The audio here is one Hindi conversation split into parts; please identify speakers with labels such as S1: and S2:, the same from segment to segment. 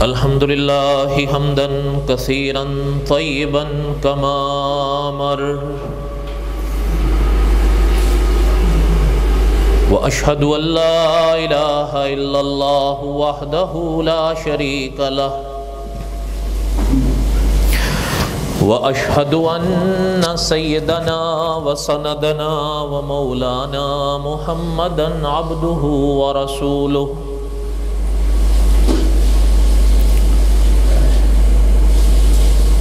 S1: अल्हम्दुलिल्लाहि हम्दन कसीरन तय्यिबन कमा अमर व अशहदु अल्ला इलाहा इल्लल्लाहु वहदहु ला शरीका लह व अशहदु अन्ना सय्यदना व सनदना व मौलाना मुहम्मदन अब्दुहु व रसूलुहु।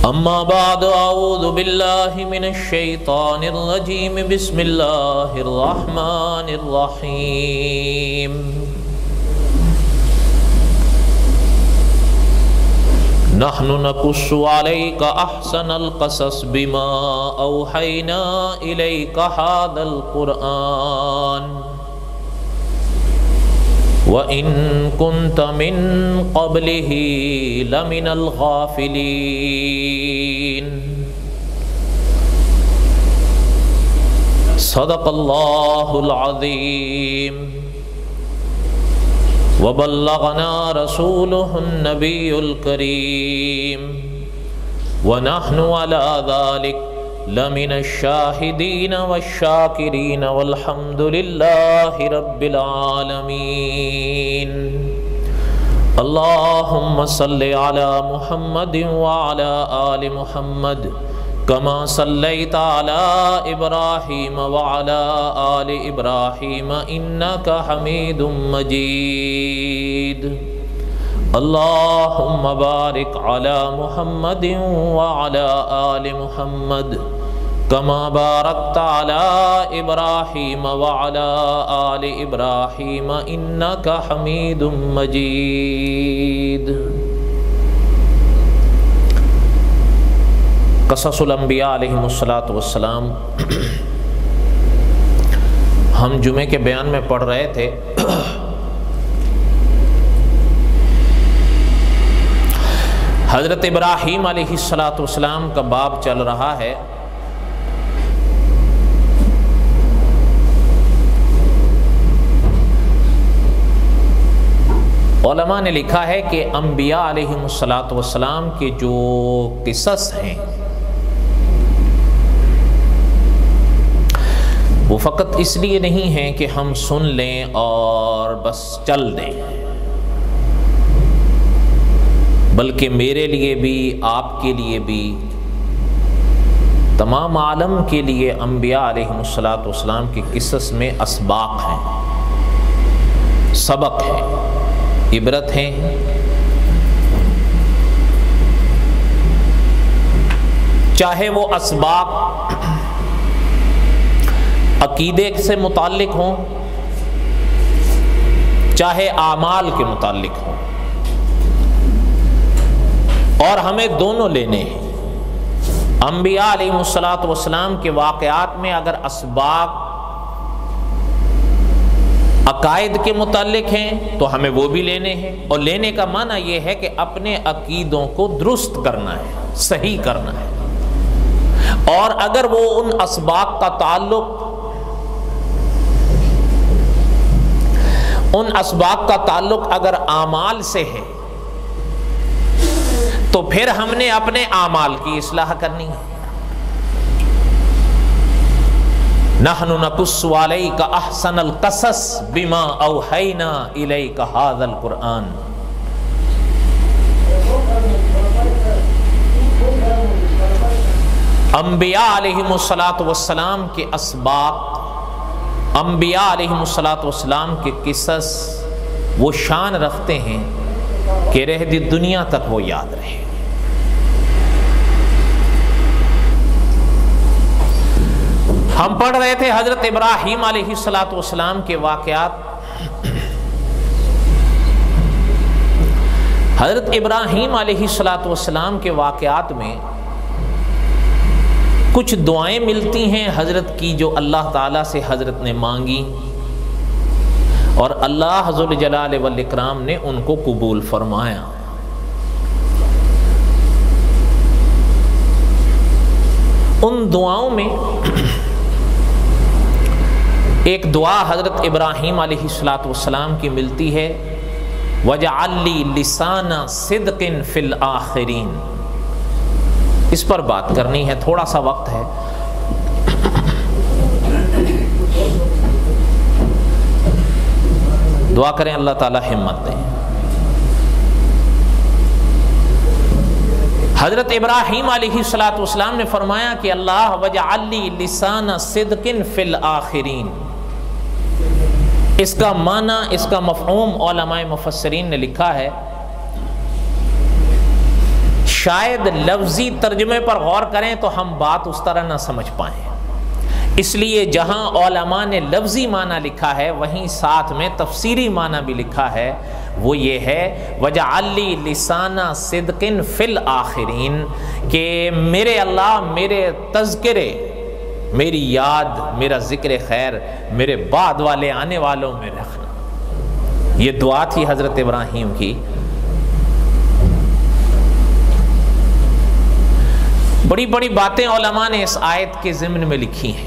S1: अम्मा बाद अऊज़ु बिल्लाहि मिनश शैतानिर रजीम बिस्मिल्लाहिर रहमानिर रहीम। नहनु नकुस्सु अलैका अहसनल क़सस बिमा औहैना इलैका हादल क़ुरआन व इन कुन्त मिन क़ब्लिही लमिनल गाफ़िलीन। सदक़ल्लाहुल अज़ीम व बल्लगना रसूलुहुन नबियुल करीम व नहनु अला ज़ालिक लमिनश शाहिदीन वश्शाकिरीन वल्हम्दुलिल्लाहि रब्बिल आलमीन। अल्लाहुम्मा सल्लि अला मुहम्मदिन व अला आलि मुहम्मद कमा सल्लैता अला इब्राहीम व अला आलि इब्राहीम इन्नका हमीदुम मजीद। अल्लाहुम्मा बारिक अला मुहम्मदिन व अला आलि मुहम्मद कमा बारकता अला इब्राहीम व अला आलि इब्राहीम इन्नका हमीदुम मजीद। क़ससुल अंबिया अलैहिमुस्सलातु वस्सलाम हम जुमे के बयान में पढ़ रहे थे। हज़रत इब्राहीम अलैहिस्सलातु वस्सलाम का बाब चल रहा है। उलमा ने लिखा है कि अंबिया अलैहिमुस्सलातु वस्सलाम के जो किस्सस हैं वो फ़कत इसलिए नहीं हैं कि हम सुन लें और बस चल दें, बल्कि मेरे लिए भी, आपके लिए भी, तमाम आलम के लिए अंबिया अलैहिमुस्सलातु वस्सलाम के किस्सस में असबाक हैं, सबक हैं, इबरत हैं। चाहे वो असबाक अकीदे से मुताल्लिक हों, चाहे आमाल के मुताल्लिक हों, और हमें दोनों लेने हैं। अंबिया अलैहिमुस्सलातु वस्सलाम के वाक़यात में अगर असबाब अकायद के मुताल्लिक हैं तो हमें वो भी लेने हैं, और लेने का माना ये है कि अपने अकीदों को दुरुस्त करना है, सही करना है। और अगर वो उन असबाब का ताल्लुक अगर आमाल से है तो फिर हमने अपने आमाल की इस्लाह करनी है। नहनु नकुस्सु अलैका अहसनल क़सस बिमा औहैना इलैका हाज़ल क़ुरआन। अंबिया अलैहिमुस्सलातु वस्सलाम के असबाक, अंबिया अलैहिमुस्सलातु वस्सलाम के किस्सस वो शान रखते हैं कि रहती दुनिया तक वो याद रहे। हम पढ़ रहे थे हज़रत इब्राहीम अलैहिस्सलातु वस्सलाम के वाक़यात। हज़रत इब्राहीम अलैहिस्सलातु वस्सलाम के वाक़यात में कुछ दुआएं मिलती हैं हज़रत की, जो अल्लाह ताला से हज़रत ने मांगी और अल्लाह ज़ुल जलाल वल इकराम ने उनको कबूल फरमाया। उन दुआओं में एक दुआ हज़रत इब्राहीम अलैहिस्सलातु वस्सलाम की मिलती है वजअल्ली लिसाना सिद्किन फिल आखिरीन। इस पर बात करनी है, थोड़ा सा वक्त है। दुआ करें अल्लाह ताला हिम्मत दें। हज़रत इब्राहीम अलैहिस्सलातु वस्सलाम ने फरमाया कि अल्लाह वजअल्ली लिसाना सिद्किन फिल आखिरीन। इसका माना, इसका मफ़हूम उलमाए मुफस्सिरीन ने लिखा है, शायद लफ्ज़ी तर्जुमे पर गौर करें तो हम बात उस तरह ना समझ पाएँ, इसलिए जहाँ उलमा ने लफ्ज़ी माना लिखा है वहीं साथ में तफसीरी माना भी लिखा है। वो ये है वजअल्ली लिसाना सिद्किन फिल आखिरीन, कि मेरे अल्लाह मेरे तज़किरे, मेरी याद, मेरा ज़िक्र खैर मेरे बाद वाले आने वालों में रखना। ये दुआ थी हज़रत इब्राहीम की। बड़ी बड़ी बातें उलमा ने इस आयत के ज़िम्न में लिखी हैं।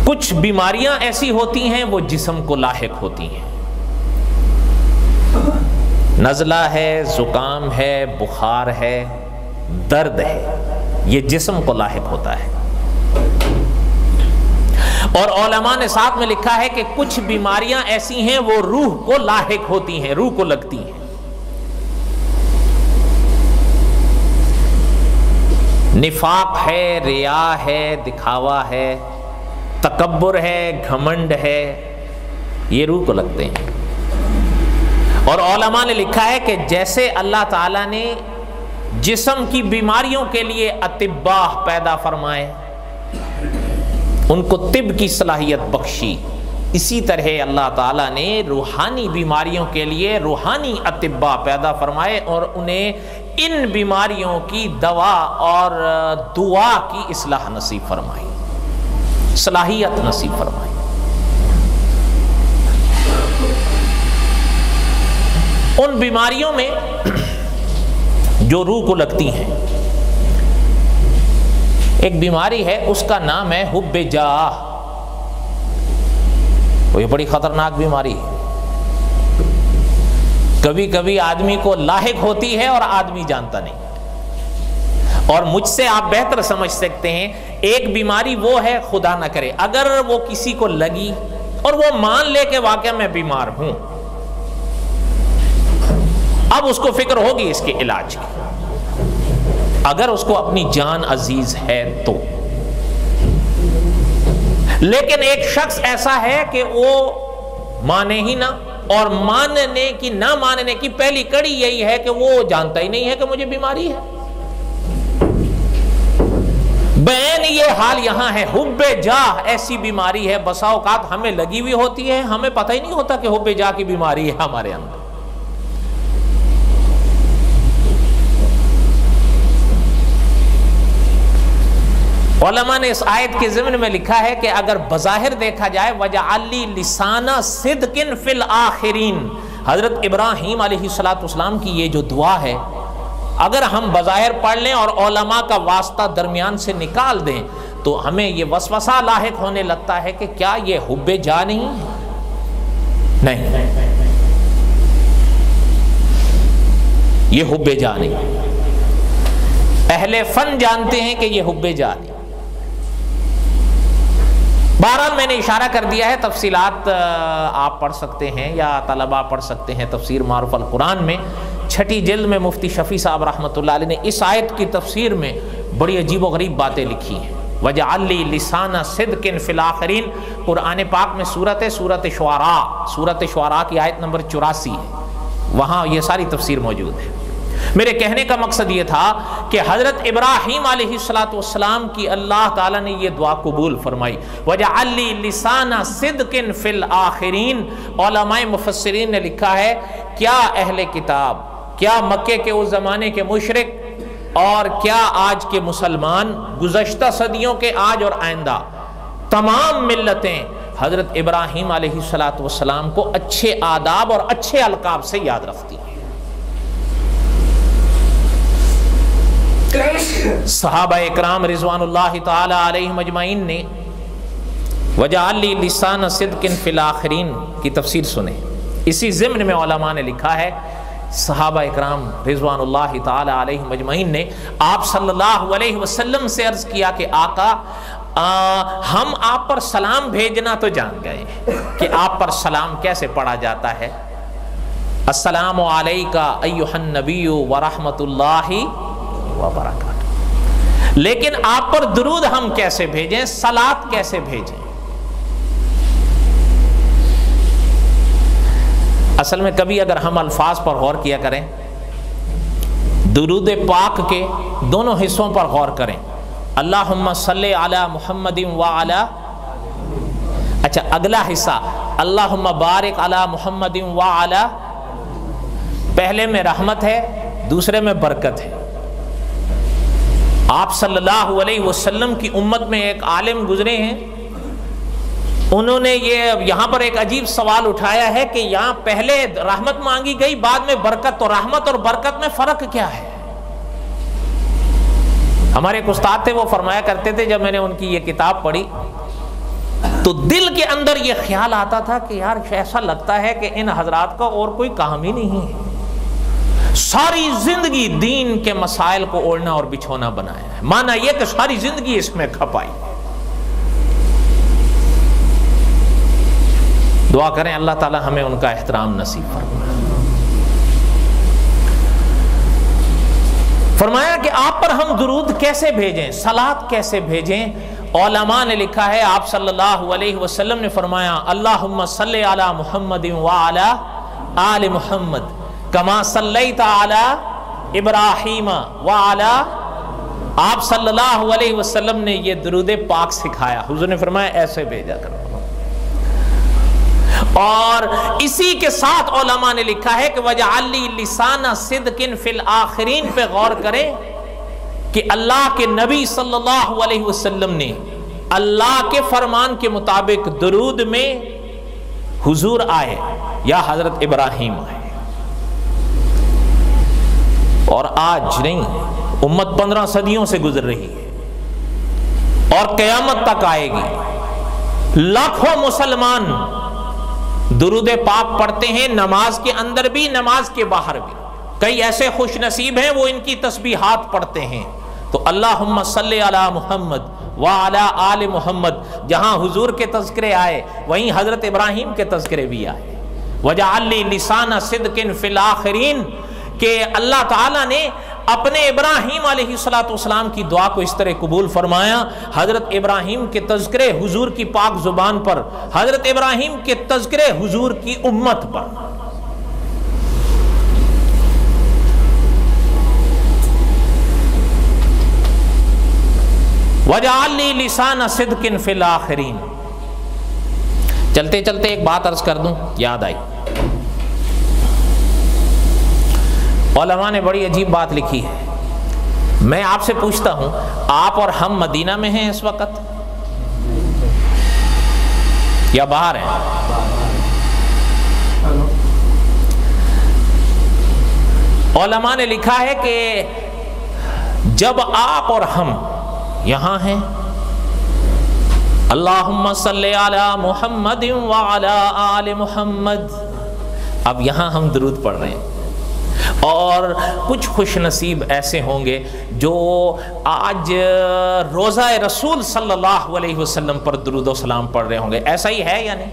S1: कुछ बीमारियां ऐसी होती हैं वो जिस्म को लाहिक होती हैं। नज़ला है, ज़ुकाम है, बुखार है, दर्द है, ये जिस्म को लाहिक होता है। और उलमा ने साथ में लिखा है कि कुछ बीमारियां ऐसी हैं वो रूह को लाहिक होती हैं, रूह को लगती हैं। निफाक है, रिया है, दिखावा है, तकब्बुर है, घमंड है, ये रूह को लगते हैं। और उलमा ने लिखा है कि जैसे अल्लाह ताला ने जिस्म की बीमारियों के लिए अतिब्बा पैदा फरमाए, उनको तिब की सलाहियत बख्शी, इसी तरह अल्लाह ताला ने रूहानी बीमारियों के लिए रूहानी अतिब्बा पैदा फरमाए और उन्हें इन बीमारियों की दवा और दुआ की इस्लाह नसीब फरमाई, सलाहियत नसीब फरमाई। उन बीमारियों में जो रूह को लगती हैं, एक बीमारी है, उसका नाम है हुब्बे जाह। ये बड़ी खतरनाक बीमारी है। कभी कभी आदमी को लाहिक होती है और आदमी जानता नहीं। और मुझसे आप बेहतर समझ सकते हैं, एक बीमारी वो है, खुदा ना करे अगर वो किसी को लगी और वो मान ले कि वाकई मैं बीमार हूं, अब उसको फिक्र होगी इसके इलाज की, अगर उसको अपनी जान अजीज है तो। लेकिन एक शख्स ऐसा है कि वो माने ही ना, और मानने की ना मानने की पहली कड़ी यही है कि वो जानता ही नहीं है कि मुझे बीमारी है। बैन ये हाल यहां है। हुब्बे जाह ऐसी बीमारी है, बसा औकात हमें लगी हुई होती है, हमें पता ही नहीं होता कि हुब्बे जाह की बीमारी है हमारे अंदर। उलमा ने इस आयत के ज़िम्न में लिखा है कि अगर बज़ाहिर देखा जाए, वजअल्ली लिसाना सिद्किन फिल आखिरीन, हज़रत इब्राहीम अलैहिस्सलातु वस्सलाम की ये जो दुआ है, अगर हम बज़ाहिर पढ़ लें और उलमा का वास्ता दरमियान से निकाल दें तो हमें ये वसवसा लाहिक होने लगता है कि क्या ये हुब्बे जा नहीं है? नहीं, ये हुब्बे जा नहीं। अहले फन जानते हैं कि ये हुब्बे जा नहीं। बहरहाल मैंने इशारा कर दिया है, तफसीलात आप पढ़ सकते हैं या तलबा पढ़ सकते हैं। तफसीर मारूफ अल कुरान में 6ठी जिल्द में मुफ्ती शफी साहब रहमतुल्लाह अलैह ने इस आयत की तफसीर में बड़ी अजीब व गरीब बातें लिखी हैं। वजअल्ली लिसाना सिद्किन फिल आखिरीन, कुरान पाक में सूरत शुआरा की आयत नंबर 84 है, वहाँ ये सारी तफसीर मौजूद है। मेरे कहने का मकसद ये था कि हज़रत इब्राहीम अलैहिस्सलातु वस्सलाम की अल्लाह ताला ने ये दुआ कबूल फरमाई, वजअल्ली लिसाना सिद्किन फिल आखिरीन। उलमाए मुफस्सिरीन ने लिखा है, क्या अहले किताब, क्या मक्के के उस ज़माने के मुशरिक और क्या आज के मुसलमान, गुज़श्ता सदियों के आज और आइंदा तमाम मिल्लतें हज़रत इब्राहीम अलैहिस्सलातु वस्सलाम को अच्छे आदाब और अच्छे अलकाब से याद रखती हैं। सहाबा इकराम रिज़वानुल्लाहि ताला अलैहिम अजमाइन ने वजअलनी लिसान सिद्किन फिल आखिरीन की तफसीर सुने। इसी ज़िम्न में उलमा ने लिखा है, सहाबा इकराम रिज़वानुल्लाहि ताला अलैहिम अजमईन ने आप सल्लल्लाहु अलैहि वसल्लम से अर्ज़ किया कि आका हम आप पर सलाम भेजना तो जान गए कि आप पर सलाम कैसे पढ़ा जाता है, अस्सलामु अलैका अय्युहन नबिय्यु व रहमतुल्लाहि व बरकातुहू, लेकिन आप पर दुरूद हम कैसे भेजें, सलात कैसे भेजें। असल में कभी अगर हम अल्फाज पर गौर किया करें, दुरूद पाक के दोनों हिस्सों पर गौर करें, अल्लाहुम्मा सल्ली अला मुहम्मदिन व अला, अच्छा अगला हिस्सा अल्लाहुम्मा बारिक अला मुहम्मदिन व अला, पहले में रहमत है, दूसरे में बरकत है। आप सल्लल्लाहु अलैहि वसल्लम की उम्मत में एक आलिम गुजरे हैं, उन्होंने ये यहाँ पर एक अजीब सवाल उठाया है कि यहाँ पहले रहमत मांगी गई, बाद में बरकत, तो रहमत और बरकत में फर्क क्या है। हमारे एक उस्ताद थे, वो फरमाया करते थे, जब मैंने उनकी ये किताब पढ़ी तो दिल के अंदर ये ख्याल आता था कि यार ऐसा लगता है कि इन हजरात का और कोई काम ही नहीं है, सारी जिंदगी दीन के मसाइल को ओढ़ना और बिछोना बनाया है, माना यह कि सारी जिंदगी इसमें खपाई। दुआ करें अल्लाह ताला हमें उनका एहतराम नसीब फरमाए। फरमाया कि आप पर हम दुरूद कैसे भेजें, सलात कैसे भेजें। उलमा ने लिखा है, आप सल्लल्लाहु अलैहि वसल्लम ने फरमाया अल्लाहुम्मा सल्ली अला मुहम्मदिन व अला आले मुहम्मद कमा सल्लैता अला इब्राहीम व अला, आप सल्लल्लाहु अलैहि वसल्लम ने ये दुरूद पाक सिखाया। हुजूर ने फरमाया ऐसे भेजा करो। और इसी के साथ उलमा ने लिखा है कि वजअलनी लिसाना सिद्किन फिल आखिरीन पे गौर करें कि अल्लाह के नबी सल्लल्लाहु अलैहि वसल्लम ने अल्लाह के फरमान के मुताबिक दुरूद में हुजूर आए या हजरत इब्राहीम आए, और आज नहीं, उम्मत 15 सदियों से गुजर रही है और क़यामत तक आएगी। लाखों मुसलमान दुरूद पाक पढ़ते हैं, नमाज के अंदर भी, नमाज के बाहर भी। कई ऐसे खुश नसीब हैं वो इनकी तस्बीहात पढ़ते हैं। तो अल्लाहुम्मा सल्ली अला मुहम्मद व अला आले मुहम्मद, जहां हुजूर के तज़किरे आए वहीं हजरत इब्राहीम के तज़किरे भी आए। वजअलनी लिसाना सिद्किन फिल आखिरीन, के अल्लाह ताला ने अपने इब्राहीम अलैहिस्सलाम की दुआ को इस तरह कबूल फरमाया। हजरत इब्राहीम के तज़किरे हुजूर की पाक जुबान पर, हजरत इब्राहीम के तज़किरे हुजूर की उम्मत पर। वजअलनी लिसाना सिद्किन फिल आखिरीन। चलते चलते एक बात अर्ज कर दूं, याद आई। उलमा ने बड़ी अजीब बात लिखी है। मैं आपसे पूछता हूं, आप और हम मदीना में हैं इस वक्त या बाहर हैं? उलमा ने लिखा है कि जब आप और हम यहां हैं, अल्लाहुम्मा सल्ली अला मुहम्मदिन व अला आले मुहम्मद, अब यहां हम दुरूद पढ़ रहे हैं, और कुछ खुश नसीब ऐसे होंगे जो आज रोज़ा रसूल सल्लल्लाहु अलैहि वसल्लम पर दुरूद व सलाम पढ़ रहे होंगे। ऐसा ही है या नहीं?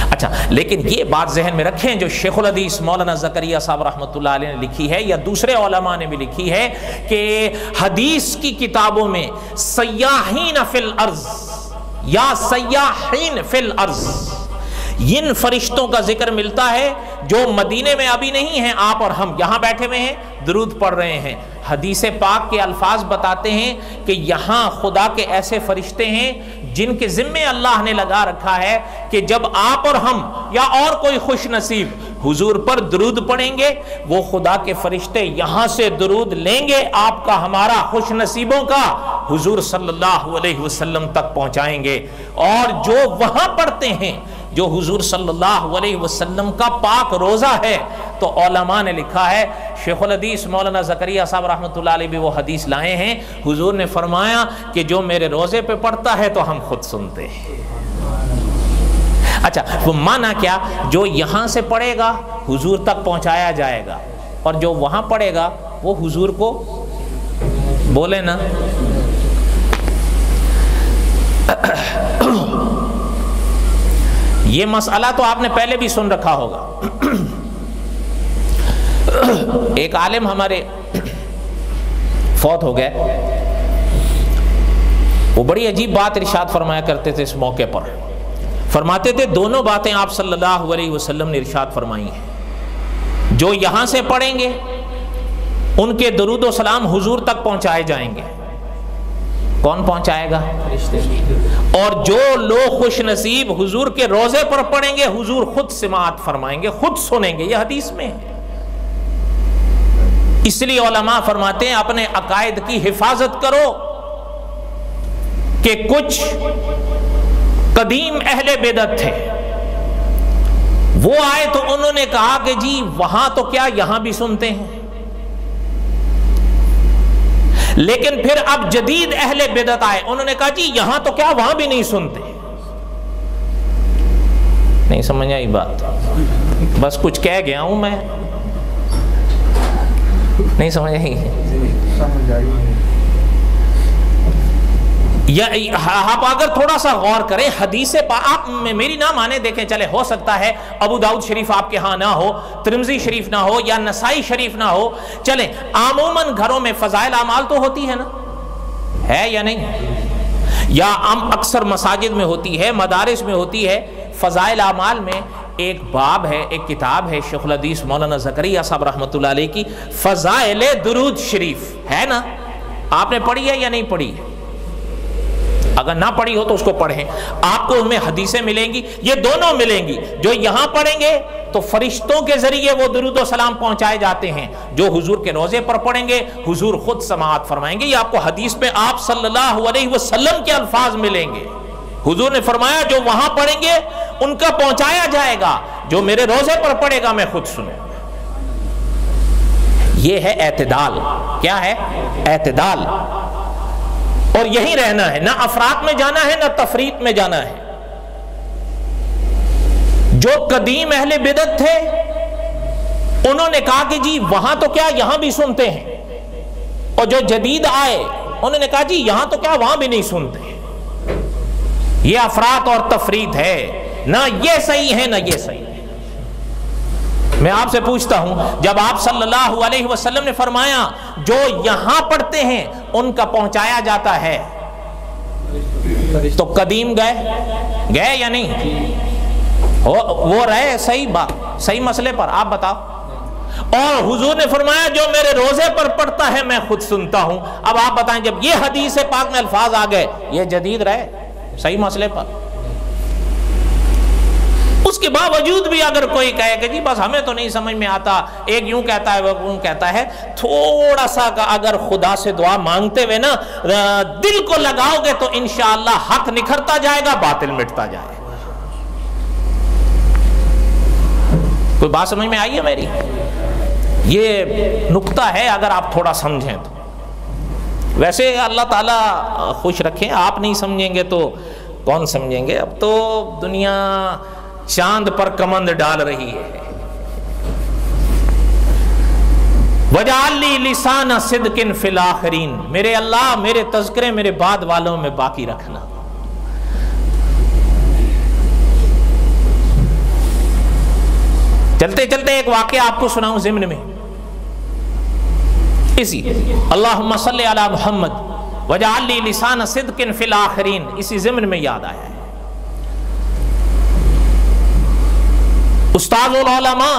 S1: अच्छा, लेकिन ये बात जहन में रखें जो शेखुल हदीस मौलाना ज़करिया साहब रहमतुल्लाह अलैह ने लिखी है, या दूसरे उलमा ने भी लिखी है, कि हदीस की किताबों में सय्याहीन फिल अर्ज़ या सय्याहीन फिल अर्ज़, इन फरिश्तों का जिक्र मिलता है जो मदीने में अभी नहीं हैं, आप और हम यहाँ बैठे हुए हैं, दुरूद पढ़ रहे हैं। हदीस पाक के अल्फाज बताते हैं कि यहाँ खुदा के ऐसे फरिश्ते हैं जिनके जिम्मे अल्लाह ने लगा रखा है कि जब आप और हम या और कोई खुश नसीब हुजूर पर दुरूद पढ़ेंगे, वो खुदा के फरिश्ते यहाँ से दुरूद लेंगे, आपका, हमारा, खुश नसीबों का हुजूर सल्लल्लाहु अलैहि वसल्लम तक पहुँचाएंगे। और जो वहाँ पढ़ते हैं, जो हुजूर सल्लल्लाहु अलैहि वसल्लम का पाक रोज़ा है, तो उलमा ने लिखा है, शेखुल हदीस मौलाना ज़करिया साहब रहमतुल्लाह अलैह भी वो हदीस लाए हैं। हुजूर ने फरमाया कि जो मेरे रोज़े पे पढ़ता है तो हम खुद सुनते हैं। अच्छा, वो माना क्या, जो यहाँ से पढ़ेगा हुजूर तक पहुँचाया जाएगा, और जो वहाँ पढ़ेगा वो हुजूर को बोले ना। ये मसला तो आपने पहले भी सुन रखा होगा। एक आलिम हमारे फौत हो गए, वो बड़ी अजीब बात इरशाद फरमाया करते थे। इस मौके पर फरमाते थे, दोनों बातें आप सल्लल्लाहु अलैहि वसल्लम ने इरशाद फरमाई हैं। जो यहां से पढ़ेंगे उनके दरूद व सलाम हुजूर तक पहुंचाए जाएंगे। कौन पहुंचाएगा? और जो लोग खुश नसीब हुजूर के रोजे पर पढ़ेंगे, हुजूर खुद सिमात फरमाएंगे, खुद सुनेंगे। यह हदीस में है। इसलिए उलमा फरमाते हैं, अपने अकायद की हिफाजत करो कि कुछ कदीम अहले बिदअत थे, वो आए तो उन्होंने कहा कि जी वहां तो क्या यहां भी सुनते हैं, लेकिन फिर अब जदीद अहले बिदअत आए, उन्होंने कहा जी यहां तो क्या वहां भी नहीं सुनते। नहीं समझ आई बात? बस कुछ कह गया हूं मैं, नहीं समझ आई? या आप अगर थोड़ा सा गौर करें हदीसे आप मेरी ना माने, देखें, चले हो सकता है अबू दाऊद शरीफ आपके यहाँ ना हो, तिरमिज़ी शरीफ ना हो, या नसाई शरीफ ना हो, चले आमूमन घरों में फ़ज़ाइल आमाल तो होती है ना, है या नहीं? या अक्सर मसाजिद में होती है, मदारिस में होती है। फ़ज़ाइल आमाल में एक बाब है, एक किताब है शेखुल हदीस मौलाना ज़करिया साहब रहमतुल्लाह अलैह की, फ़ज़ाइल दुरूद शरीफ, है ना? आपने पढ़ी है या नहीं पढ़ी? अगर ना पढ़ी हो तो उसको पढ़ें, आपको उनमें हदीसें मिलेंगी। ये दोनों मिलेंगी, जो यहां पढ़ेंगे तो फरिश्तों के जरिए वो दुरूद व सलाम पहुंचाए जाते हैं, जो हुजूर के रोजे पर पढ़ेंगे हुजूर खुद समाअत फरमाएंगे। ये आपको हदीस में आप सल्लल्लाहु अलैहि वसल्लम के अल्फाज मिलेंगे। हुजूर ने फरमाया जो वहां पढ़ेंगे उनका पहुंचाया जाएगा, जो मेरे रोजे पर पढ़ेगा मैं खुद सुनूंगा। ये है एतदाल। क्या है? एतदाल। और यही रहना है, ना अफरात में जाना है ना तफरीत में जाना है। जो कदीम अहले बिदअत थे उन्होंने कहा कि जी वहां तो क्या यहां भी सुनते हैं, और जो जदीद आए उन्होंने कहा जी यहां तो क्या वहां भी नहीं सुनते। ये अफरात और तफरीत है, ना ये सही है ना ये सही है। मैं आपसे पूछता हूं, जब आप सल्लल्लाहु अलैहि वसल्लम ने फरमाया जो यहां पढ़ते हैं उनका पहुंचाया जाता है, तो कदीम गए या नहीं? वो रहे सही बात, सही मसले पर, आप बताओ। और हुजूर ने फरमाया जो मेरे रोजे पर पढ़ता है मैं खुद सुनता हूं। अब आप बताएं, जब ये हदीस पाक में अल्फाज आ गए, ये जदीद रहे सही मसले पर। उसके बावजूद भी अगर कोई कहे कि जी बस हमें तो नहीं समझ में आता, एक यूं कहता है वो यूं कहता है, थोड़ा सा का अगर खुदा से दुआ मांगते हुए ना दिल को लगाओगे तो इंशाअल्लाह हक निखरता जाएगा, बातिल मिटता जाएगा। कोई बात समझ में आई है मेरी? ये नुक्ता है, अगर आप थोड़ा समझें तो। वैसे अल्लाह ताला खुश रखें, आप नहीं समझेंगे तो कौन समझेंगे? अब तो दुनिया चांद पर कमंद डाल रही है। वजाली लिसाना सिद्किन फिल आखिरीन, मेरे अल्लाह मेरे तज़किरे मेरे बाद वालों में बाकी रखना। चलते चलते एक वाक़या आपको सुनाऊं ज़िम्न में, इसी अल्लाहुम्मा सल्ली अला मुहम्मद वजाली लिसाना सिद्किन फिल आखिरीन, इसी ज़िम्न में याद आया है। उस्तादुल उलमा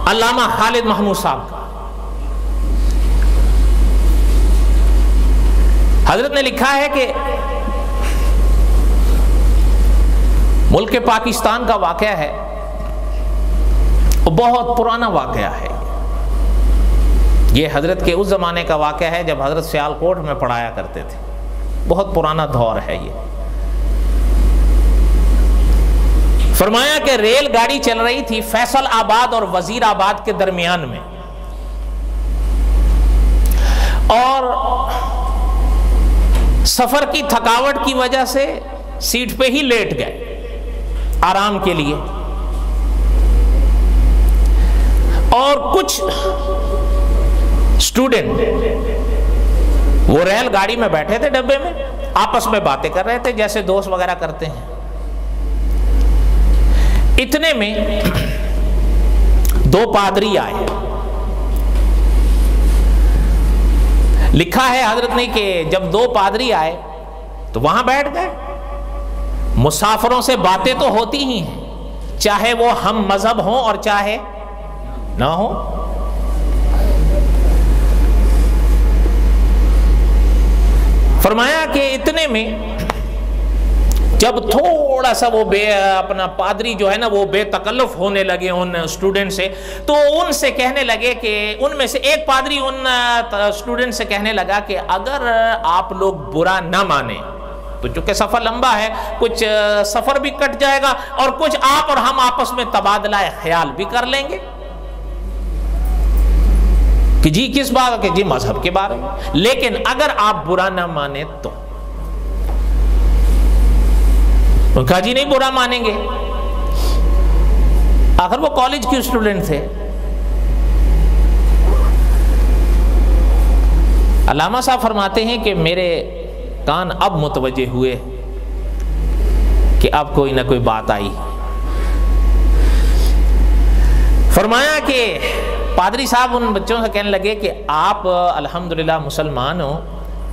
S1: अल्लामा खालिद महमूद साहब का, हजरत ने लिखा है कि मुल्क पाकिस्तान का वाक़या है, बहुत पुराना वाक़या है। ये हजरत के उस ज़माने का वाक़या है जब हजरत सियालकोट में पढ़ाया करते थे। बहुत पुराना दौर है ये। फरमाया कि रेलगाड़ी चल रही थी फैसलाबाद और वजीराबाद के दरमियान में, और सफर की थकावट की वजह से सीट पे ही लेट गए आराम के लिए। और कुछ स्टूडेंट वो रेलगाड़ी में बैठे थे डब्बे में, आपस में बातें कर रहे थे जैसे दोस्त वगैरह करते हैं। इतने में दो पादरी आए। लिखा है हजरत ने कि जब दो पादरी आए तो वहां बैठ गए। मुसाफिरों से बातें तो होती ही हैं, चाहे वो हम मजहब हों और चाहे ना हो। फरमाया कि इतने में जब थोड़ा सा वो अपना पादरी जो है ना वो बेतकल्लुफ होने लगे उन स्टूडेंट से, तो उनसे कहने लगे कि उनमें से एक पादरी उन स्टूडेंट से कहने लगा कि अगर आप लोग बुरा ना माने तो चूंकि सफर लंबा है, कुछ सफर भी कट जाएगा और कुछ आप और हम आपस में तबादला ख्याल भी कर लेंगे कि जी किस बात के, जी मजहब के बारे में। लेकिन अगर आप बुरा ना माने तो उनका जी नहीं बुरा मानेंगे। आखिर वो कॉलेज के स्टूडेंट थे। अल्लामा साहब फरमाते हैं कि मेरे कान अब मुतवज्जे हुए कि अब कोई ना कोई बात आई। फरमाया कि पादरी साहब उन बच्चों से कहने लगे कि आप अल्हम्दुलिल्लाह मुसलमान हो,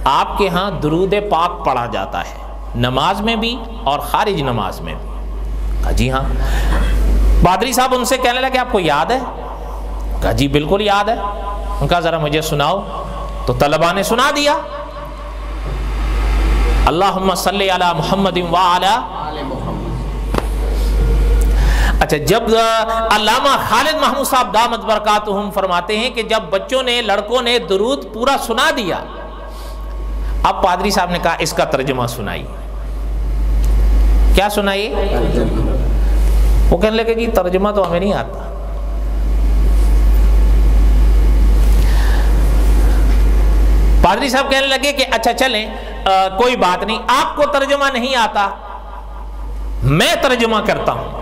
S1: आपके यहाँ दुरूद पाक पढ़ा जाता है नमाज में भी और खारिज नमाज में भी। कहा जी हाँ। पादरी साहब उनसे कहने लगे आपको याद है? कहा जी बिल्कुल याद है। उनका जरा मुझे सुनाओ। तो तलबा ने सुना दिया, अल्लाहुम्मा सल्ली अला मुहम्मदिन व अला। अच्छा, जब अल्लामा खालिद महमूद साहब दामत बरकातुहुम फरमाते हैं कि जब बच्चों ने, लड़कों ने दुरूद पूरा सुना दिया, अब पादरी साहब ने कहा इसका तर्जुमा सुनाइए। क्या सुनाइए? वो कहने लगे जी तर्जुमा तो हमें नहीं आता। पादरी साहब कहने लगे कि अच्छा चलें, कोई बात नहीं, आपको तर्जुमा नहीं आता, मैं तर्जुमा करता हूं,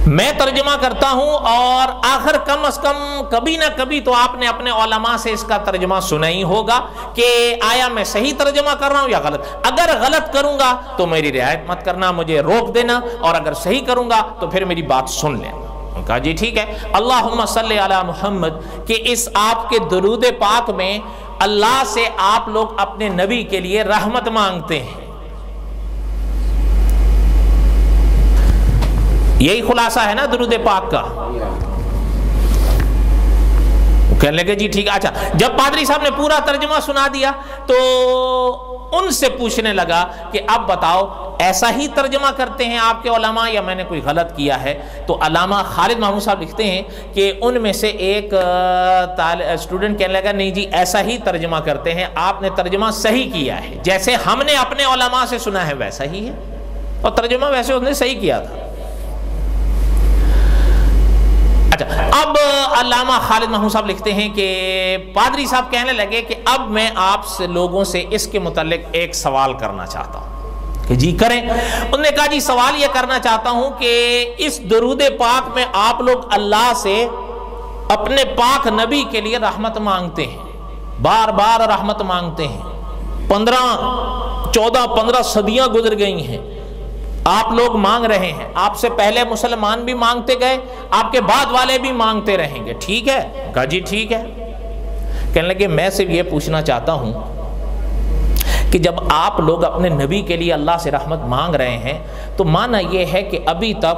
S1: मैं तर्जुमा करता हूं। और आखिर कम अज कम कभी ना कभी तो आपने अपने उलमा से इसका तर्जुमा सुना ही होगा कि आया मैं सही तर्जुमा कर रहा हूं या गलत। अगर गलत करूंगा तो मेरी रियायत मत करना, मुझे रोक देना, और अगर सही करूंगा तो फिर मेरी बात सुन लेना। कहा जी ठीक है। अल्लाहुम्मा सल्ली अला मुहम्मद कि इस आपके दुरूद पाक में अल्लाह से आप लोग अपने नबी के लिए रहमत मांगते हैं, यही खुलासा है ना दुरूद पाक का। कहने लगे जी ठीक है। अच्छा, जब पादरी साहब ने पूरा तर्जुमा सुना दिया तो उनसे पूछने लगा कि अब बताओ ऐसा ही तर्जुमा करते हैं आपके उलमा या मैंने कोई गलत किया है? तो अल्लामा खालिद महमूद साहब लिखते हैं कि उनमें से एक स्टूडेंट कहने लगा नहीं जी ऐसा ही तर्जुमा करते हैं, आपने तर्जुमा सही किया है, जैसे हमने अपने उलमा से सुना है वैसा ही है, और तर्जुमा वैसे उसने सही किया था। अच्छा, अब अल्लामा खालिद महमूद साहब लिखते हैं कि पादरी साहब कहने लगे कि अब मैं आपसे लोगों से इसके मुतालिक एक सवाल करना चाहता हूं। कि जी करें। उन्होंने कहा जी सवाल यह करना चाहता हूं कि इस दुरूद पाक में आप लोग अल्लाह से अपने पाक नबी के लिए रहमत मांगते हैं, बार बार रहमत मांगते हैं। 15 सदियां गुजर गई हैं, आप लोग मांग रहे हैं, आपसे पहले मुसलमान भी मांगते गए, आपके बाद वाले भी मांगते रहेंगे, ठीक है? कहा जी ठीक है। कहने लगे मैं सिर्फ ये पूछना चाहता हूं कि जब आप लोग अपने नबी के लिए अल्लाह से रहमत मांग रहे हैं तो माना यह है कि अभी तक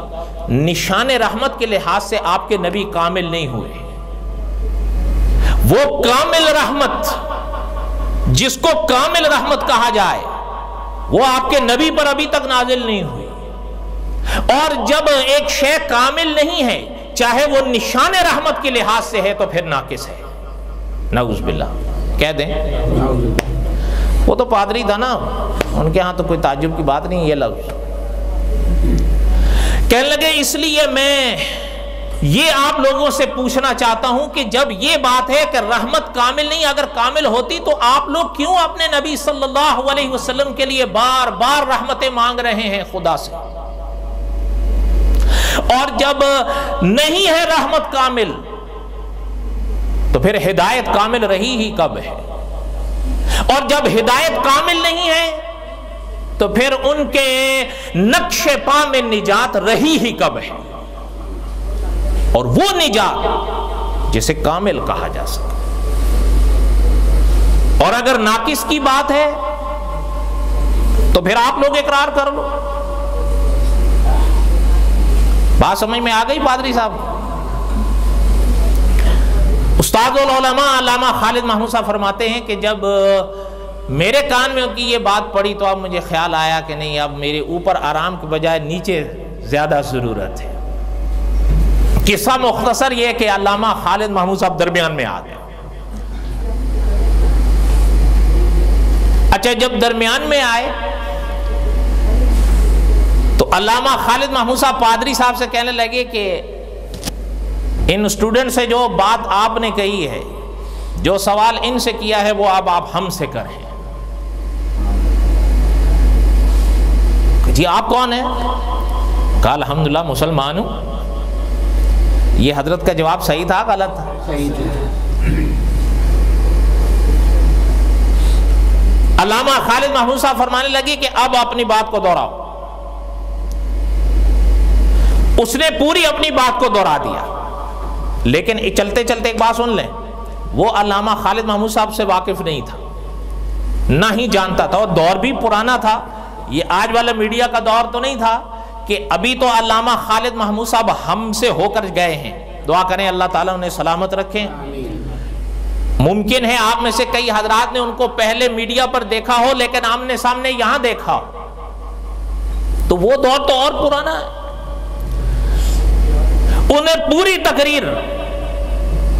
S1: निशान रहमत के लिहाज से आपके नबी कामिल नहीं हुए। वो कामिल रहमत जिसको कामिल रहमत कहा जाए वो आपके नबी पर अभी तक नाजिल नहीं हुई। और जब एक शे कामिल नहीं है, चाहे वो निशान रहमत के लिहाज से है, तो फिर नाकिस है। नऊज़ बिल्लाह कह दें। वो तो पादरी था ना, उनके यहां तो कोई ताज्जुब की बात नहीं। ये लफ्ज कहने लगे इसलिए मैं ये आप लोगों से पूछना चाहता हूं कि जब ये बात है कि रहमत कामिल नहीं, अगर कामिल होती तो आप लोग क्यों अपने नबी सल्लल्लाहु अलैहि वसल्लम के लिए बार बार रहमतें मांग रहे हैं खुदा से? और जब नहीं है रहमत कामिल तो फिर हिदायत कामिल रही ही कब है? और जब हिदायत कामिल नहीं है तो फिर उनके नक्शे पा में निजात रही ही कब है? और वो निजात जिसे कामिल कहा जा सके। और अगर नाकिस की बात है तो फिर आप लोग इकरार कर लो। बात समझ में आ गई पादरी साहब? उस्तादुल उलमा अल्लामा खालिद महमूद साहब फरमाते हैं कि जब मेरे कान में की ये बात पड़ी तो अब मुझे ख्याल आया कि नहीं, अब मेरे ऊपर आराम के बजाय नीचे ज़्यादा ज़रूरत है। किस्सा मुख्तसर ये कि अल्लामा खालिद महमूद साहब दरमियान में आ गए। अच्छा, जब दरमियान में आए तो अल्लामा खालिद महमूद साहब पादरी साहब से कहने लगे कि इन स्टूडेंट से जो बात आपने कही है, जो सवाल इनसे किया है, वो अब आप हमसे करें। जी आप कौन है? कहा अल्हम्दुलिल्लाह मुसलमान हूं। ये हजरत का जवाब सही था गलत था?
S2: सही था।
S1: अल्लामा खालिद महमूद साहब फरमाने लगे कि अब अपनी बात को दोहराओ। उसने पूरी अपनी बात को दोहरा दिया, लेकिन चलते चलते एक बात सुन लें, वो अल्लामा खालिद महमूद साहब से वाकिफ नहीं था, ना ही जानता था। और दौर भी पुराना था, ये आज वाला मीडिया का दौर तो नहीं था कि अभी तो अल्लामा खालिद महमूद साहब हमसे होकर गए हैं। दुआ करें अल्लाह ताला उन्हें सलामत रखें। मुमकिन है आप में से कई हजरात ने उनको पहले मीडिया पर देखा हो, लेकिन आमने सामने यहां देखा हो, तो वो दौर तो और पुराना है। उन्हें पूरी तकरीर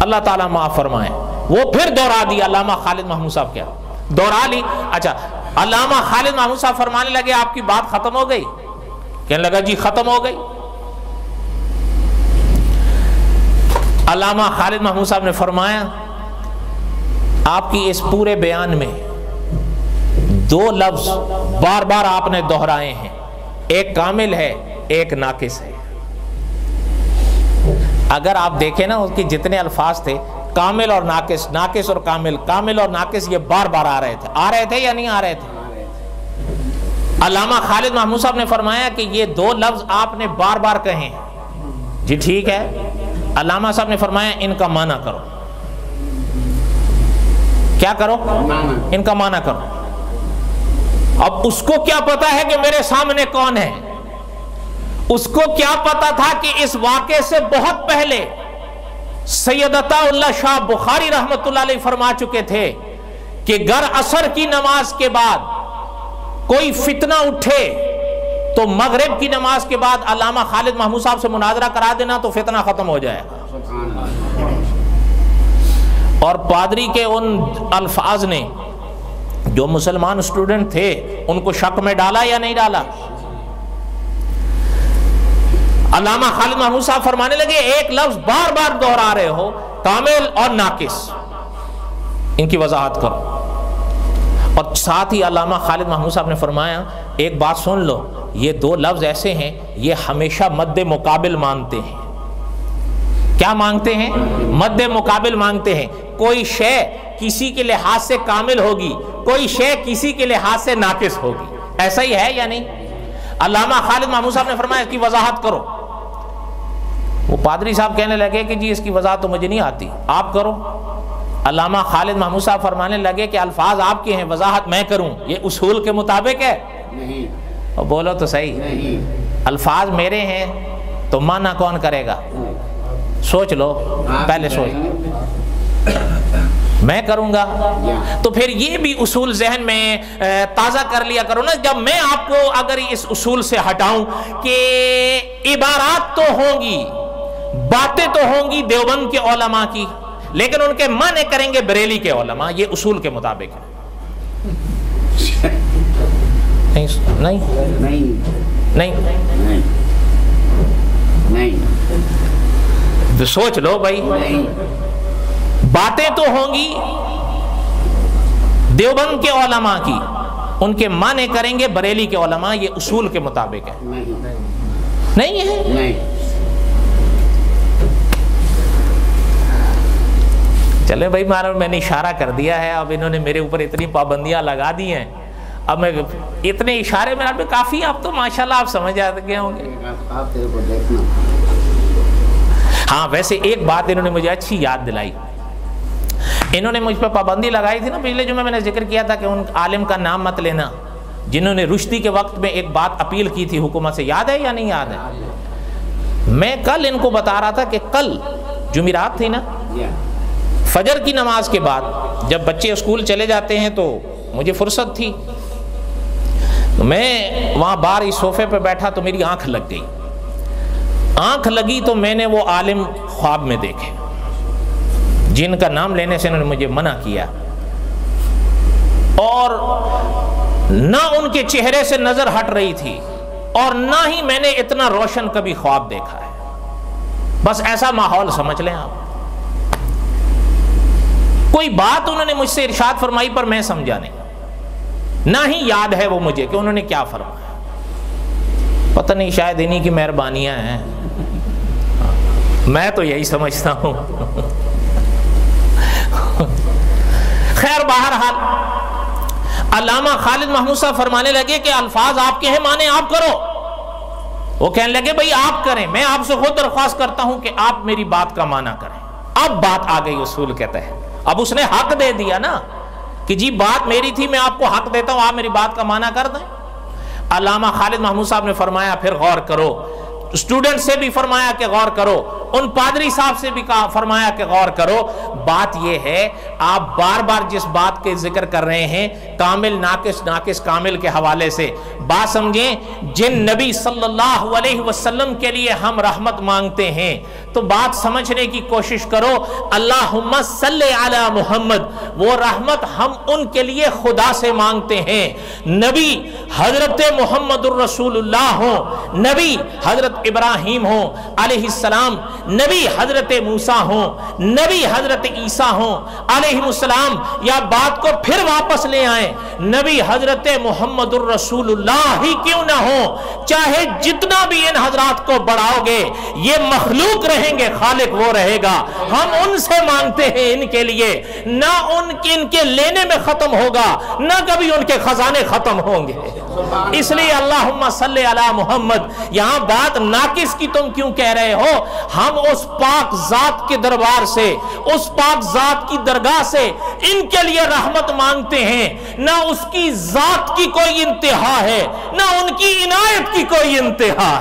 S1: अल्लाह ताला माफ फरमाए वो फिर दोहरा दी। अल्लामा खालिद महमूद साहब क्या दोहरा ली? अच्छा, अल्लामा खालिद महमूद साहब फरमाने लगे आपकी बात खत्म हो गई? कहने लगा जी खत्म हो गई। अल्लामा खालिद महमूद साहब ने फरमाया आपकी इस पूरे बयान में दो लफ्ज बार बार आपने दोहराए हैं, एक कामिल है, एक नाकिस है। अगर आप देखें ना उसके जितने अल्फाज थे, कामिल और नाकिस, नाकिस और कामिल, कामिल और नाकिस, ये बार बार आ रहे थे या नहीं आ रहे थे? अल्लामा खालिद महमूद साहब ने फरमाया कि ये दो लफ्ज आपने बार बार कहे हैं। जी ठीक है। अल्लामा साहब ने फरमाया इनका माना करो। क्या करो? इनका माना करो। अब उसको क्या पता है कि मेरे सामने कौन है? उसको क्या पता था कि इस वाक़े से बहुत पहले सैयद अताउल्लाह शाह बुखारी रहमतुल्लाह अलैह फरमा चुके थे कि गर असर की नमाज के बाद कोई फितना उठे तो मगरिब की नमाज के बाद अल्लामा खालिद महमूद साहब से मुनाजरा करा देना तो फितना खत्म हो जाएगा। और पादरी के उन अल्फाज ने जो मुसलमान स्टूडेंट थे उनको शक में डाला या नहीं डाला? अल्लामा खालिद महमूद साहब फरमाने लगे एक लफ्ज बार बार दोहरा रहे हो, कामिल और नाकिस, इनकी वजाहत करो। और साथ ही अल्लामा खालिद महमूद साहब ने फरमाया एक बात सुन लो, ये दो लफ्ज ऐसे हैं ये हमेशा मद्दे मुकाबिल मांगते हैं। क्या मांगते हैं? मद्दे मुकाबिल मांगते हैं। कोई शय किसी के लिहाज से कामिल होगी, कोई शय किसी के लिहाज से नाकिस होगी। ऐसा ही है या नहीं? अल्लामा खालिद महमूद साहब ने फरमाया इसकी वजाहत करो। वो पादरी साहब कहने लगे कि जी इसकी वजाहत तो मुझे नहीं आती, आप करो। अल्लामा खालिद महमूद साहब फरमाने लगे कि अल्फाज आपके हैं, वजाहत मैं करूं, ये उसूल के मुताबिक है? नहीं। और बोलो तो सही, नहीं। अल्फाज मेरे हैं तो माना कौन करेगा? सोच लो, पहले सोच। मैं करूंगा तो फिर ये भी उसूल जहन में ताज़ा कर लिया करो ना। जब मैं आपको अगर इस उसूल से हटाऊं कि इबारात तो होंगी, बातें तो होंगी देवबंद के उलमा की, लेकिन उनके माने करेंगे बरेली के उलमा, ये उसूल के मुताबिक है। नहीं नहीं नहीं, नहीं।
S2: नहीं।
S1: तो सोच लो भाई, बातें तो होंगी देवबंद के उलमा की, उनके माने करेंगे बरेली के उलमा, ये उसूल के मुताबिक है। नहीं है,
S2: नहीं।
S1: चले भाई, मैंने इशारा कर दिया है, अब इन्होंने मेरे ऊपर इतनी पाबंदियां लगा दी हैं, अब मैं इतने इशारे में पे काफी, आप तो माशाल्लाह आप समझ आ गए होंगे।
S2: आप तेरे को देखना।
S1: हाँ, वैसे एक बात इन्होंने मुझे अच्छी याद दिलाई, इन्होंने मुझ पर पाबंदी लगाई थी ना पिछले जुम्मे, मैंने जिक्र किया था कि उन आलिम का नाम मत लेना जिन्होंने रुश्दी के वक्त में एक बात अपील की थी हुकूमत से, याद है या नहीं याद है? मैं कल इनको बता रहा था कि कल जुमेरात थी ना, फजर की नमाज के बाद जब बच्चे स्कूल चले जाते हैं तो मुझे फुर्सत थी, तो मैं वहाँ बाहर इस सोफे पे बैठा तो मेरी आंख लग गई। आंख लगी तो मैंने वो आलिम ख्वाब में देखे जिनका नाम लेने से उन्होंने मुझे मना किया, और ना उनके चेहरे से नजर हट रही थी और ना ही मैंने इतना रोशन कभी ख्वाब देखा है। बस ऐसा माहौल समझ लें आप। कोई बात उन्होंने मुझसे इरशाद फरमाई पर मैं समझा नहीं, ना ही याद है वो मुझे कि उन्होंने क्या फरमाया। पता नहीं, शायद इन्हीं की मेहरबानियां हैं, मैं तो यही समझता हूं। खैर, बहरहाल अल्लामा खालिद महमूद साहब फरमाने लगे कि अल्फाज आपके हैं, माने आप करो। वो कहने लगे भाई आप करें, मैं आपसे खुद दरख्वास्त करता हूं कि आप मेरी बात का माना करें। अब बात आ गई उसूल के तहत, अब उसने हक दे दिया ना कि जी बात मेरी थी, मैं आपको हक देता हूं, आप मेरी बात का माना कर दें। अल्लामा खालिद महमूद साहब ने फरमाया फिर गौर करो, स्टूडेंट से भी फरमाया कि गौर करो, उन पादरी साहब से भी कहा फरमाया कि गौर करो। बात यह है, आप बार बार जिस बात के जिक्र कर रहे हैं कामिल नाकिस, नाकिस कामिल के हवाले से, बात समझें, जिन नबी सल्लल्लाहु अलैहि वसल्लम के लिए हम रहमत मांगते हैं तो बात समझने की कोशिश करो। अल्लाहुम्मा सल्ले अला मुहम्मद, वो रहमत हम उनके लिए खुदा से मांगते हैं। नबी हजरत मुहम्मदुर रसूलुल्लाह हो, नबी हजरत इब्राहिम हो अलैहिस्सलाम, नबी हजरत मूसा हो, नबी हजरत ईसा हो अलैहिस्सलाम, या बात को फिर वापस ले आए, नबी हजरत मुहम्मदुर रसूलुल्लाह ही क्यों ना हो, चाहे जितना भी इन हजरात को बढ़ाओगे ये मखलूक रहेंगे, खालिक वो रहेगा। हम उनसे मांगते हैं इनके लिए, ना उनके इनके लेने में खत्म होगा, ना कभी उनके खजाने खत्म होंगे। इसलिए अल्लाहुम्मा सल्ले अला मुहम्मद, यहां बात नाकिस की तुम क्यों कह रहे हो? हम उस पाक जात के दरबार से, उस पाक जात की दरगाह से इनके लिए रहमत मांगते हैं। ना उसकी जात की कोई इंतहा है, ना उनकी इनायत की कोई इंतहा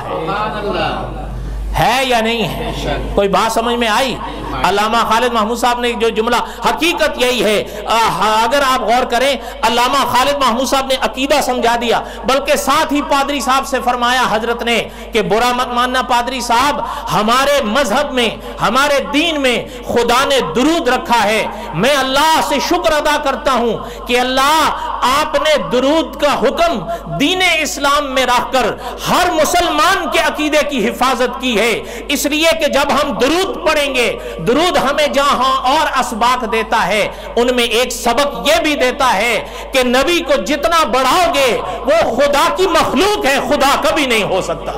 S1: है या नहीं है? कोई बात समझ में आई? अल्लामा खालिद महमूद साहब ने जो जुमला, हकीकत यही है, अगर आप गौर करें, अल्लामा खालिद महमूद साहब ने अकीदा समझा दिया, बल्कि साथ ही पादरी साहब से फरमाया हजरत ने कि बुरा मत मानना पादरी साहब, हमारे मजहब में, हमारे दीन में खुदा ने दुरूद रखा है। मैं अल्लाह से शुक्र अदा करता हूं कि अल्लाह आपने दुरूद का हुक्म दीन इस्लाम में रखकर हर मुसलमान के अकीदे की हिफाजत की है। इसलिए कि जब हम दुरूद पढ़ेंगे, दुरूद हमें जहां और असबाक देता है, उनमें एक सबक यह भी देता है कि नबी को जितना बढ़ाओगे वो खुदा की मखलूक है, खुदा कभी नहीं हो सकता।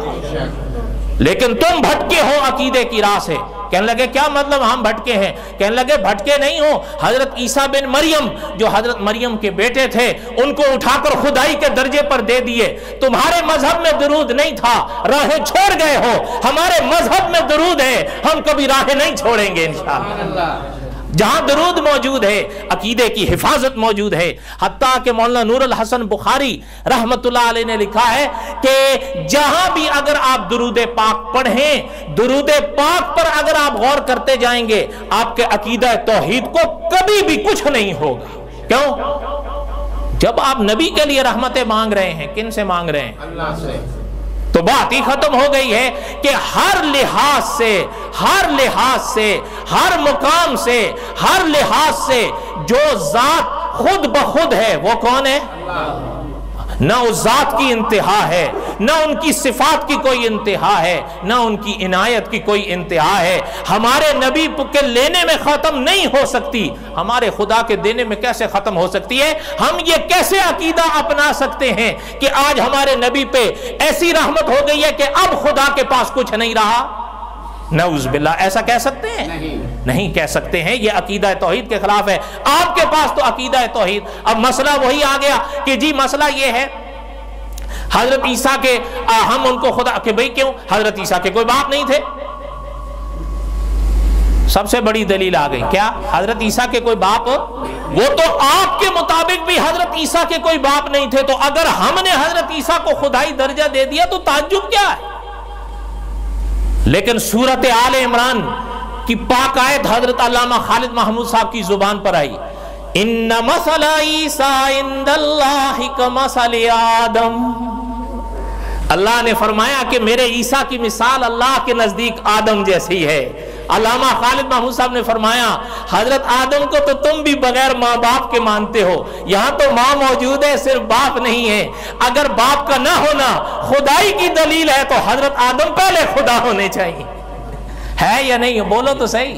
S1: लेकिन तुम भटके हो अकीदे की राह से। कहने लगे क्या मतलब हम भटके हैं? कहने लगे भटके नहीं हो, हजरत ईसा बिन मरियम जो हजरत मरियम के बेटे थे उनको उठाकर खुदाई के दर्जे पर दे दिए। तुम्हारे मजहब में दुरूद नहीं था, राहें छोड़ गए हो, हमारे मजहब में दुरूद है, हम कभी राहें नहीं छोड़ेंगे इंशाअल्लाह। जहां दुरूद मौजूद है अकीदे की हिफाजत मौजूद है। हत्ता के मौलाना नूरुल हसन बुखारी रहमतुल्लाह अलैह ने लिखा है कि जहां भी अगर आप दुरूद पाक पढ़ें, दुरूद पाक पर अगर आप गौर करते जाएंगे, आपके अकीदा तौहीद को कभी भी कुछ नहीं होगा। क्यों? जब आप नबी के लिए रहमतें मांग रहे हैं, किन से मांग रहे हैं? अल्लाह से। तो बात ही खत्म हो गई है कि हर लिहाज से, हर लिहाज से, हर मुकाम से, हर लिहाज से जो जात खुद ब खुद है वो कौन है? न उस जात की इंतहा है, न उनकी सिफात की कोई इंतहा है, न उनकी इनायत की कोई इंतहा है। हमारे नबी के लेने में ख़त्म नहीं हो सकती, हमारे खुदा के देने में कैसे ख़त्म हो सकती है? हम ये कैसे अकीदा अपना सकते हैं कि आज हमारे नबी पे ऐसी रहमत हो गई है कि अब खुदा के पास कुछ नहीं रहा? नऊज़ बिल्लाह, ऐसा कह सकते हैं? नहीं कह सकते हैं। यह अकीदा तौहीद के खिलाफ है। आपके पास तो अकीदा तौहीद। अब मसला वही आ गया कि जी मसला यह है हजरत ईसा के हम उनको खुदा के, भाई क्यों? हजरत ईसा के कोई बाप नहीं थे। सबसे बड़ी दलील आ गई, क्या हजरत ईसा के कोई बाप? वो तो आपके मुताबिक भी हजरत ईसा के कोई बाप नहीं थे। तो अगर हमने हजरत ईसा को खुदाई दर्जा दे दिया तो ताज्जुब क्या है? लेकिन सूरत आले इमरान की पाक आयत हजरत अल्लामा खालिद महमूद साहब की जुबान पर आई, इन्ना मसला ईसा इंदल्लाहि कमसली आदम। अल्लाह ने फरमाया कि मेरे ईसा की मिसाल अल्लाह के नजदीक आदम जैसी है। अल्लामा खालिद महमूद साहब ने फरमाया हजरत आदम को तो तुम भी बगैर माँ बाप के मानते हो, यहां तो माँ मौजूद है, सिर्फ बाप नहीं है। अगर बाप का ना होना खुदाई की दलील है तो हजरत आदम पहले खुदा होने चाहिए। है या नहीं? बोलो तो सही।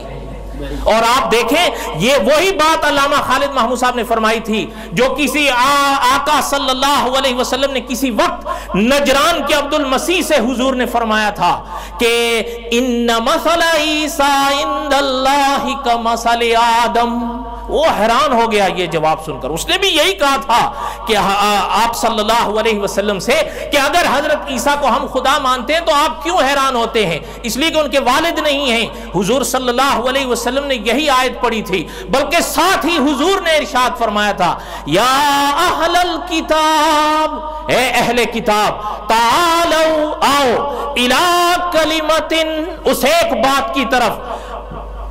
S1: और आप देखें ये वही बात अल्लामा खालिद महमूद साहब ने फरमाई थी जो किसी आका सल्लल्लाहु अलैहि वसल्लम ने किसी वक्त नजरान के अब्दुल मसीह से हुजूर ने फरमाया था कि इन्ना मसला ईसा इंदल्लाहि कमसली आदम। वो हैरान हो गया ये जवाब सुनकर। उसने भी यही कहा था कि आप सल्लल्लाहु अलैहि वसल्लम से कि अगर हजरत ईसा को हम खुदा मानते हैं तो आप क्यों हैरान होते हैं? इसलिए कि उनके वालिद नहीं हैं। हुजूर सल्लल्लाहु अलैहि वसल्लम ने यही आयत पढ़ी थी, बल्कि साथ ही हुजूर ने इरशाद फरमाया था, या अहलल किताब, ए अहले किताब, तालौ आओ इला कलिमतिन, उस एक बात की तरफ,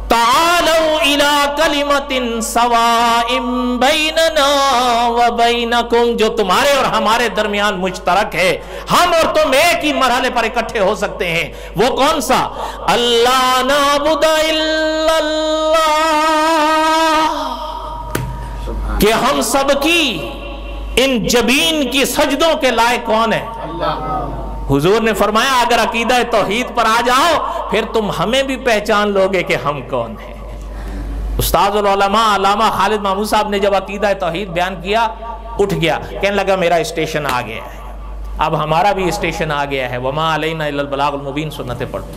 S1: तालौ इला कलिमतिन सवाइम बैनना व बैनकुम, जो तुम्हारे और हमारे दरमियान मुश्तरक है, हम और तुम एक ही मरहले पर इकट्ठे हो सकते हैं। वो कौन सा? अल्लाह नाबुदा इल्लल्लाह, कि हम सबकी इन जबीन की सजदों के लायक कौन है? हुजूर ने फरमाया अगर अकीदा तौहीद पर आ जाओ फिर तुम हमें भी पहचान लोगे कि हम कौन हैं। उस्ताजुल उलमा अल्लामा खालिद महमूद साहब ने जब अकीदा तौहीद बयान किया, उठ गया, कहने लगा मेरा स्टेशन आ गया है, अब हमारा भी स्टेशन आ गया है। वमा अलैना इल्लल बलागुल मुबीन, सुन्नतें पढ़ते।